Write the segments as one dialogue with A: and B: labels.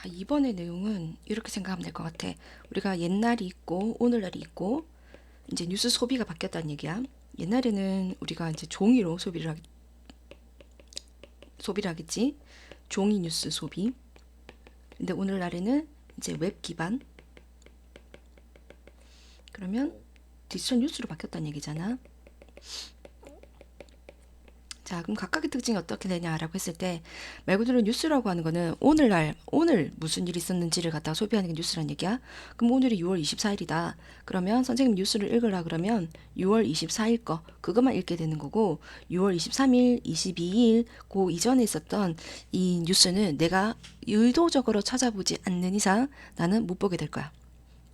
A: 이번의 내용은 이렇게 생각하면 될 것 같아. 우리가 옛날이 있고 오늘날이 있고 이제 뉴스 소비가 바뀌었다는 얘기야. 옛날에는 우리가 이제 종이로 소비를 하겠지. 종이 뉴스 소비. 근데 오늘날에는 이제 웹 기반. 그러면 디지털 뉴스로 바뀌었다는 얘기잖아. 자, 그럼 각각의 특징이 어떻게 되냐라고 했을 때, 말 그대로 뉴스라고 하는 거는 오늘 무슨 일이 있었는지를 갖다가 소비하는 게 뉴스란 얘기야. 그럼 오늘이 6월 24일이다. 그러면 선생님 뉴스를 읽으라 그러면 6월 24일 그것만 읽게 되는 거고, 6월 23일, 22일, 그 이전에 있었던 이 뉴스는 내가 의도적으로 찾아보지 않는 이상 나는 못 보게 될 거야.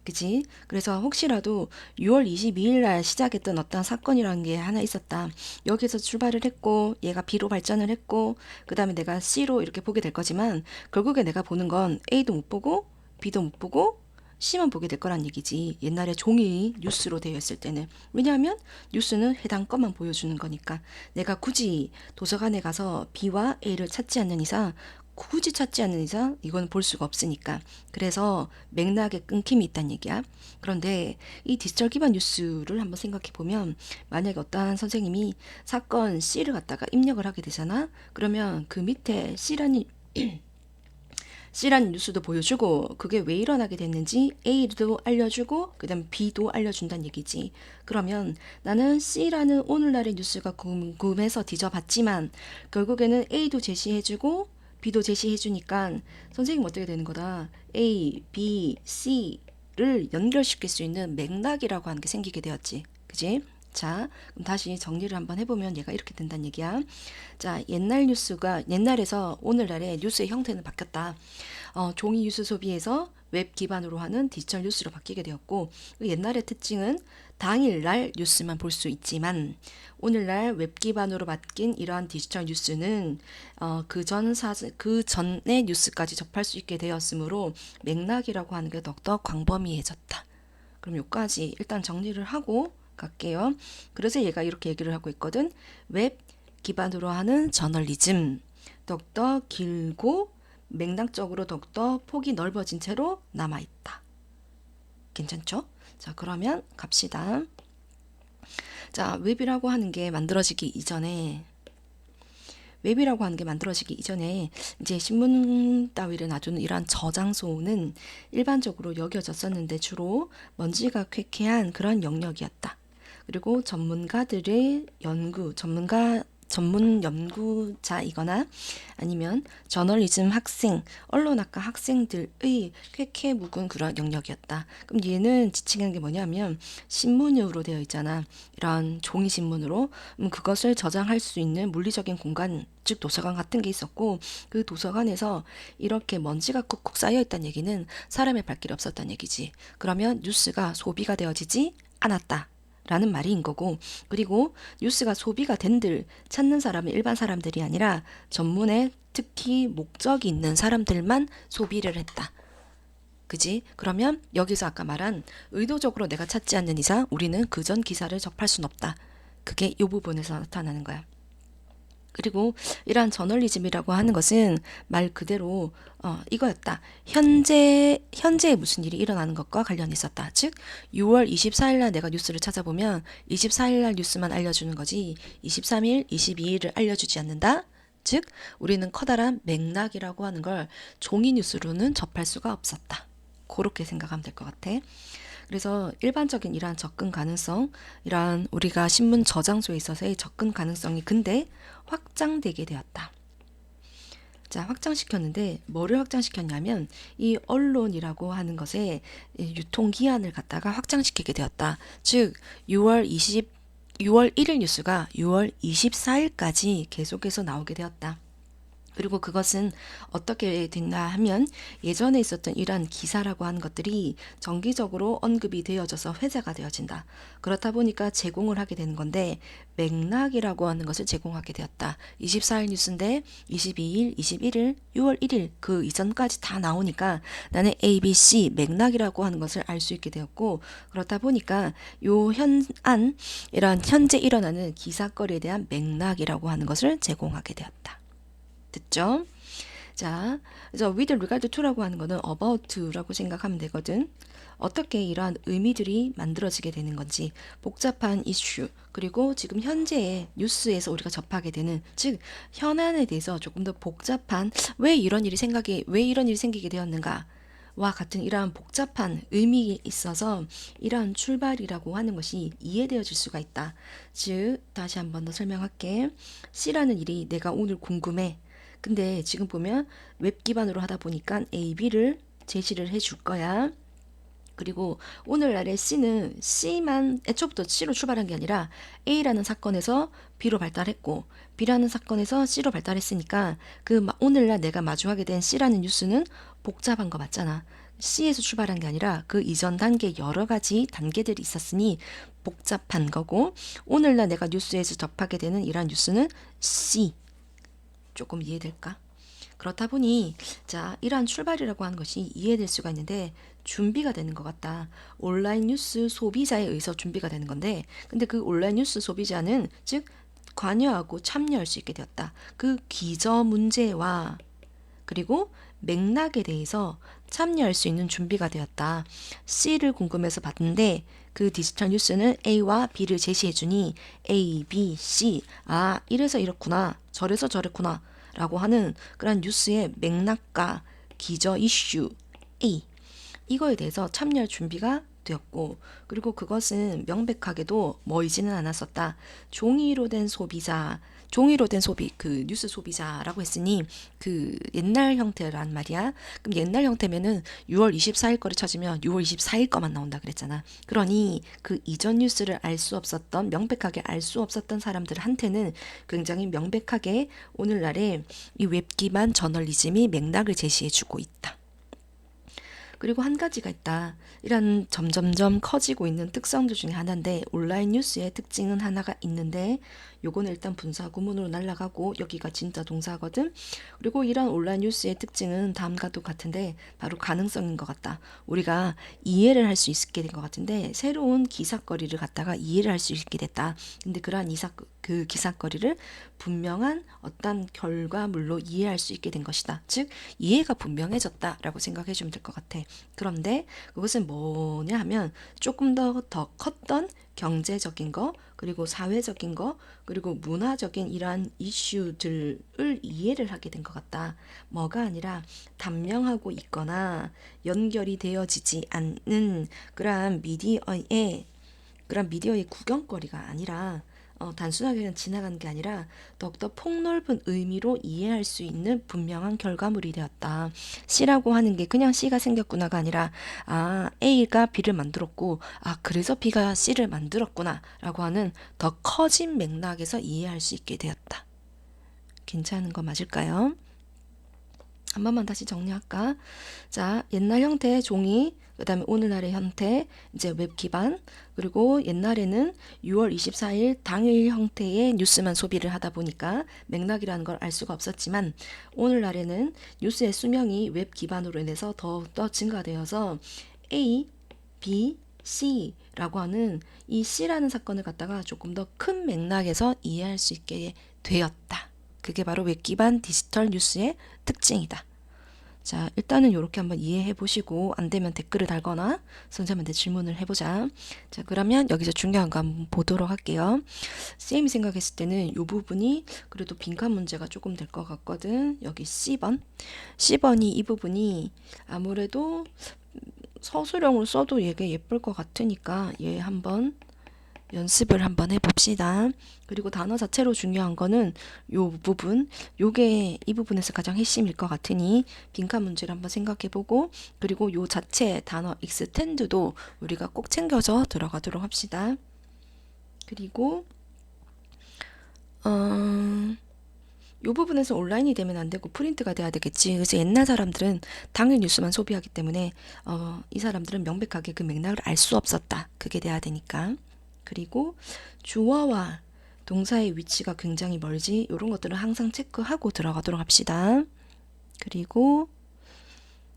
A: 그치? 그래서 혹시라도 6월 22일 날 시작했던 어떤 사건이라는 게 하나 있었다. 여기서 출발을 했고, 얘가 B로 발전을 했고, 그 다음에 내가 C로 이렇게 보게 될 거지만, 결국에 내가 보는 건 A도 못 보고, B도 못 보고, C만 보게 될 거란 얘기지. 옛날에 종이 뉴스로 되어 있을 때는. 왜냐하면 뉴스는 해당 것만 보여주는 거니까. 내가 굳이 도서관에 가서 B와 A를 찾지 않는 이상, 굳이 찾지 않는 이상 이건 볼 수가 없으니까. 그래서 맥락에 끊김이 있다는 얘기야. 그런데 이 디지털 기반 뉴스를 한번 생각해 보면, 만약에 어떠한 선생님이 사건 C를 갖다가 입력을 하게 되잖아. 그러면 그 밑에 C라는 뉴스도 보여주고, 그게 왜 일어나게 됐는지 A도 알려주고 그 다음에 B도 알려준다는 얘기지. 그러면 나는 C라는 오늘날의 뉴스가 궁금해서 뒤져봤지만, 결국에는 A도 제시해주고 B도 제시해주니까 선생님 어떻게 되는 거다. A, B, C를 연결시킬 수 있는 맥락이라고 하는 게 생기게 되었지. 그지? 자, 그럼 다시 정리를 한번 해보면 얘가 이렇게 된다는 얘기야. 자, 옛날 뉴스가 옛날에서 오늘날의 뉴스의 형태는 바뀌었다. 종이 뉴스 소비에서 웹 기반으로 하는 디지털 뉴스로 바뀌게 되었고, 옛날의 특징은 당일날 뉴스만 볼 수 있지만, 오늘날 웹 기반으로 바뀐 이러한 디지털 뉴스는 그 전의 뉴스까지 접할 수 있게 되었으므로 맥락이라고 하는 게 더욱더 광범위해졌다. 그럼 여기까지 일단 정리를 하고 갈게요. 그래서 얘가 이렇게 얘기를 하고 있거든. 웹 기반으로 하는 저널리즘, 더욱더 길고 맥락적으로 더욱더 폭이 넓어진 채로 남아있다. 괜찮죠? 자, 그러면 갑시다. 자, 웹이라고 하는 게 만들어지기 이전에 이제 신문 따위를 놔두는 이러한 저장소는 일반적으로 여겨졌었는데 주로 먼지가 쾌쾌한 그런 영역이었다. 그리고 전문 연구자이거나 아니면 저널리즘 학생, 언론학과 학생들의 쾌쾌 묵은 그런 영역이었다. 그럼 얘는 지칭하는 게 뭐냐면 신문으로 되어 있잖아. 이런 종이 신문으로. 그것을 저장할 수 있는 물리적인 공간, 즉 도서관 같은 게 있었고, 그 도서관에서 이렇게 먼지가 쿡쿡 쌓여 있다는 얘기는 사람의 발길이 없었다는 얘기지. 그러면 뉴스가 소비가 되어지지 않았다. 라는 말인 거고, 그리고 뉴스가 소비가 된들 찾는 사람은 일반 사람들이 아니라 전문에 특히 목적이 있는 사람들만 소비를 했다. 그지? 그러면 여기서 아까 말한 의도적으로 내가 찾지 않는 이상 우리는 그전 기사를 접할 순 없다. 그게 이 부분에서 나타나는 거야. 그리고 이러한 저널리즘이라고 하는 것은 말 그대로 이거였다. 현재에 무슨 일이 일어나는 것과 관련이 있었다. 즉 6월 24일 날 내가 뉴스를 찾아보면 24일 날 뉴스만 알려주는 거지 23일, 22일을 알려주지 않는다. 즉 우리는 커다란 맥락이라고 하는 걸 종이 뉴스로는 접할 수가 없었다. 그렇게 생각하면 될 것 같아. 그래서 일반적인 이러한 접근 가능성, 이러한 우리가 신문 저장소에 있어서의 접근 가능성이 근데 확장되게 되었다. 자, 확장시켰는데 뭐를 확장시켰냐면 이 언론이라고 하는 것의 유통기한을 갖다가 확장시키게 되었다. 즉 6월 1일 뉴스가 6월 24일까지 계속해서 나오게 되었다. 그리고 그것은 어떻게 됐나 하면 예전에 있었던 이러한 기사라고 하는 것들이 정기적으로 언급이 되어져서 회자가 되어진다. 그렇다 보니까 제공을 하게 되는 건데 맥락이라고 하는 것을 제공하게 되었다. 24일 뉴스인데 22일, 21일, 6월 1일 그 이전까지 다 나오니까 나는 ABC 맥락이라고 하는 것을 알 수 있게 되었고, 그렇다 보니까 이러한 현재 일어나는 기사거리에 대한 맥락이라고 하는 것을 제공하게 되었다. 듣죠? 자, 그래서 with regard to라고 하는 거는 about라고 생각하면 되거든. 어떻게 이러한 의미들이 만들어지게 되는 건지, 복잡한 이슈, 그리고 지금 현재의 뉴스에서 우리가 접하게 되는, 즉 현안에 대해서 조금 더 복잡한, 왜 이런 일이 생기게 되었는가 와 같은 이러한 복잡한 의미에 있어서 이러한 출발이라고 하는 것이 이해되어질 수가 있다. 즉 다시 한 번 더 설명할게. C라는 일이 내가 오늘 궁금해. 근데 지금 보면 웹 기반으로 하다 보니까 A, B를 제시를 해줄 거야. 그리고 오늘날의 C는 C만 애초부터 C로 출발한 게 아니라 A라는 사건에서 B로 발달했고 B라는 사건에서 C로 발달했으니까 그 오늘날 내가 마주하게 된 C라는 뉴스는 복잡한 거 맞잖아. C에서 출발한 게 아니라 그 이전 단계 여러 가지 단계들이 있었으니 복잡한 거고, 오늘날 내가 뉴스에서 접하게 되는 이러한 뉴스는 C. 조금 이해될까? 그렇다 보니 자, 이러한 출발이라고 하는 것이 이해될 수가 있는데 준비가 되는 것 같다. 온라인 뉴스 소비자에 의해서 준비가 되는 건데, 근데 그 온라인 뉴스 소비자는 즉 관여하고 참여할 수 있게 되었다. 그 기저 문제와 그리고 맥락에 대해서 참여할 수 있는 준비가 되었다. C를 궁금해서 봤는데 그 디지털 뉴스는 A와 B를 제시해주니 A, B, C, 아 이래서 이렇구나, 저래서 저랬구나 라고 하는 그런 뉴스의 맥락과 기저 이슈 A, 이거에 대해서 참여할 준비가 되었고, 그리고 그것은 명백하게도 멀지는 않았었다. 종이로 된 소비, 그 뉴스 소비자라고 했으니 그 옛날 형태란 말이야. 그럼 옛날 형태면은 6월 24일 거를 찾으면 6월 24일 거만 나온다 그랬잖아. 그러니 그 이전 뉴스를 명백하게 알 수 없었던 사람들한테는 굉장히 명백하게 오늘날의 이 웹 기반 저널리즘이 맥락을 제시해주고 있다. 그리고 한 가지가 있다. 이런 점점점 커지고 있는 특성들 중에 하나인데, 온라인 뉴스의 특징은 하나가 있는데, 요거는 일단 분사 구문으로 날아가고 여기가 진짜 동사거든. 그리고 이런 온라인 뉴스의 특징은 다음과 똑같은데 바로 가능성인 것 같다. 우리가 이해를 할 수 있게 된 것 같은데 새로운 기사거리를 갖다가 이해를 할 수 있게 됐다. 근데 그러한 그 기사거리를 분명한 어떤 결과물로 이해할 수 있게 된 것이다. 즉 이해가 분명해졌다라고 생각해 주면 될 것 같아. 그런데 그것은 뭐냐 하면 조금 더 컸던 경제적인 거, 그리고 사회적인 거, 그리고 문화적인 이러한 이슈들을 이해를 하게 된 것 같다. 뭐가 아니라 단명하고 있거나 연결이 되어지지 않는 그러한 미디어의 구경거리가 아니라 단순하게 그냥 지나가는 게 아니라 더욱더 폭넓은 의미로 이해할 수 있는 분명한 결과물이 되었다. C라고 하는 게 그냥 C가 생겼구나가 아니라 A가 B를 만들었고 그래서 B가 C를 만들었구나 라고 하는 더 커진 맥락에서 이해할 수 있게 되었다. 괜찮은 거 맞을까요? 한 번만 다시 정리할까? 자, 옛날 형태의 종이, 그 다음에 오늘날의 형태, 이제 웹 기반, 그리고 옛날에는 6월 24일 당일 형태의 뉴스만 소비를 하다 보니까 맥락이라는 걸 알 수가 없었지만, 오늘날에는 뉴스의 수명이 웹 기반으로 인해서 더욱더 증가되어서 A, B, C라고 하는 이 C라는 사건을 갖다가 조금 더 큰 맥락에서 이해할 수 있게 되었다. 그게 바로 웹 기반 디지털 뉴스의 특징이다. 자, 일단은 이렇게 한번 이해해 보시고 안 되면 댓글을 달거나 선생님한테 질문을 해보자. 자, 그러면 여기서 중요한 거 한번 보도록 할게요. 쌤이 생각했을 때는 이 부분이 그래도 빈칸 문제가 조금 될 것 같거든. 여기 C번이 이 부분이 아무래도 서술형으로 써도 얘가 예쁠 것 같으니까 얘 한번 연습을 한번 해봅시다. 그리고 단어 자체로 중요한 거는 요 부분, 요게 이 부분에서 가장 핵심일 것 같으니 빈칸 문제를 한번 생각해보고, 그리고 요 자체 단어 extend도 우리가 꼭 챙겨서 들어가도록 합시다. 그리고 요 부분에서 온라인이 되면 안 되고 프린트가 돼야 되겠지. 그래서 옛날 사람들은 당일 뉴스만 소비하기 때문에 이 사람들은 명백하게 그 맥락을 알 수 없었다. 그게 돼야 되니까. 그리고 주어와 동사의 위치가 굉장히 멀지, 이런 것들은 항상 체크하고 들어가도록 합시다. 그리고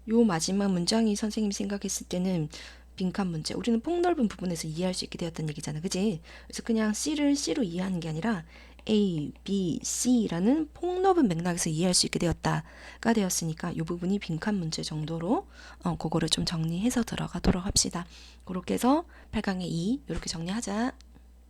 A: 요 마지막 문장이 선생님이 생각했을 때는 빈칸 문제, 우리는 폭넓은 부분에서 이해할 수 있게 되었다는 얘기잖아, 그지? 그래서 그냥 C를 C로 이해하는 게 아니라 A, B, C라는 폭넓은 맥락에서 이해할 수 있게 되었다가 되었으니까 이 부분이 빈칸 문제 정도로 그거를 좀 정리해서 들어가도록 합시다. 그렇게 해서 8강의 2 이렇게 정리하자.